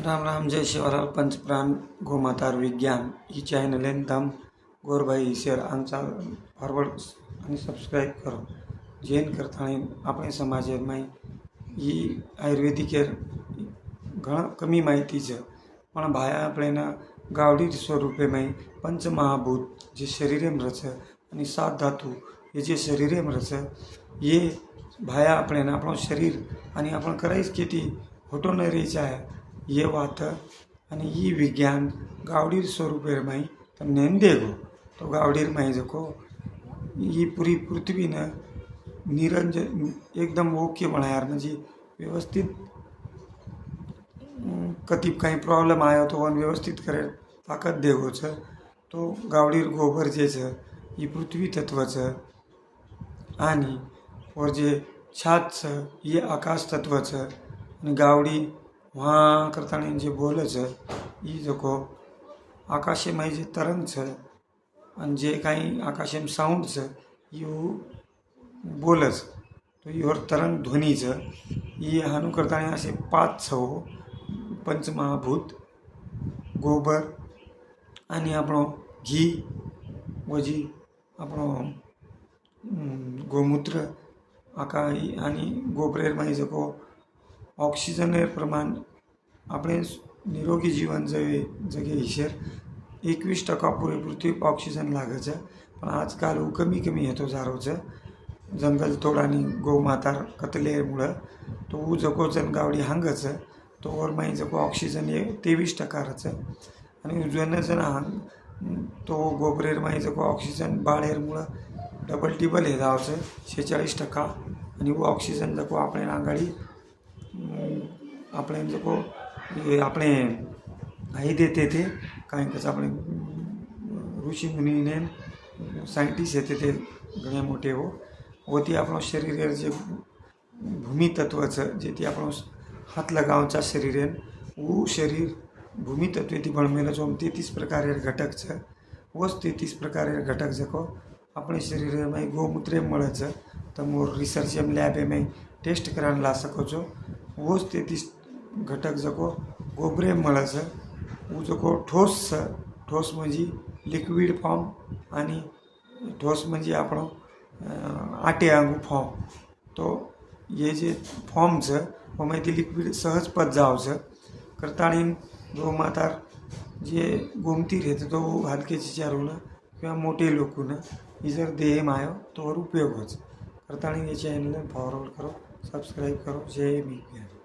राम राम जय शिवराल पंचप्राण गोमातार विज्ञान ही चॅनल तम गोरभाई शेअर आमचा फॉरवर्ड आणि सबस्क्राईब करो जेन करता આપણે સમાજમાં ही आयुर्वेदिक ઘણા कमी माहिती છે પણ ભાયા આપણે गावडी स्वरूपेમાં पंचमहाभूत जे शरीरेम रच आणि सात धातु हे जे शरीरेम रच ये भाया આપણે આપણું शरीर आणि आपण करायच किती होतो न रेचा आहे ये बात आणि ही विज्ञान गावडीर स्वरूपेर माई तमने देगो तो गावडीर माई जको ही पूरी पृथ्वी न निरंजन एकदम ओके बनायार म्हणजे व्यवस्थित कधी काही प्रॉब्लेम आयो तो वन व्यवस्थित करे ताकद देगो छ तो गावडीर गोबर जे छ ही पृथ्वी तत्व छ आणि और जे छात छ ये आकाश तत्व छ आणि गावडी वहाँ करताना जे बोले छ ई जको आकाशेमाई जे तरंग छ आणि जे काही आकाशेम साऊंड छ यू बोलच तो योर तरंग ध्वनी छ ये हानु करताना असे पाच छ पंचमहाभूत गोबर आणि आपणो घी वजी आपणो गोमूत्र आकाई आणि गोबरेर माई जको ऑक्सिजन प्रमाण આપણે નિરોગી જીવન જગે ઈશ્વર 21% પૂરી પૃથ્વી ऑक्सिजन लागे છે પણ આજકાલ કમી કમી हेतो जारो છે जंगल तोडानी गोमातार कतलेमुळे तो जको जनगावडी हांगच तो और माई जको ऑक्सिजन हे 23% છે आणि उजवण जण हांग तो गोबरेर माई जको ऑक्सिजन बाळेरमुळे डबल टिबल हे जाव છે 46% आणि वो ऑक्सिजन जको આપણે आंगाडी આપણે जको આપણે आई देते थे काही कसं આપણે ऋषी मुनी ने सायंटिस्ट येते ते घणे मोठे हो ती આપણો शरीर जे भूमी तत्व छ जे ती આપણો हाथ लगावचा शरीर वो शरीर भूमि तत्व थी बनमेलो जो 33 प्रकार घटक छ वो 33 प्रकार घटक जको अपने शरीर में गोमूत्र મળે છે તમે रिसर्च लैब में टेस्ट करान ला सको छो वो 33 घटक जको गोबरे મળે છે वो जको ठोस छ ठोस म्हणजे लिक्विड फॉर्म आणि ठोस म्हणजे આપણો आटे आंगू फॉर्म तो ये जे फॉर्म छ ओमायथी लिक्विड सहज पद जाव छ करताणी गोमातार जे गोमती रहते तो हलके चिचारूला किंवा मोठे लोकून ही जर देह मायो तो उपयोग होच करताणी ये चॅनल फॉरवर्ड करो सब्सक्राइब करो जय विज्ञान।